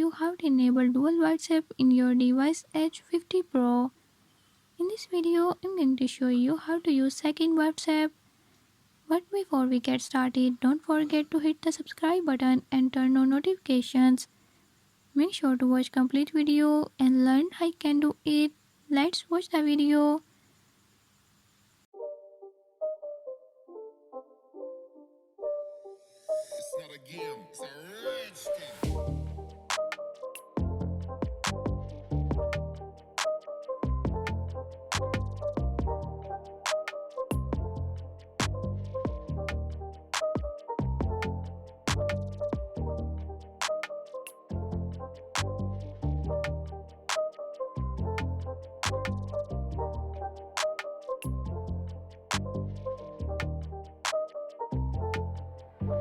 you how to enable dual WhatsApp in your device Edge 50 Pro. In this video, I'm going to show you how to use second WhatsApp. But before we get started, don't forget to hit the subscribe button and turn on notifications. Make sure to watch complete video and learn how you can do it. Let's watch the video. It's not a game, it's a rich thing.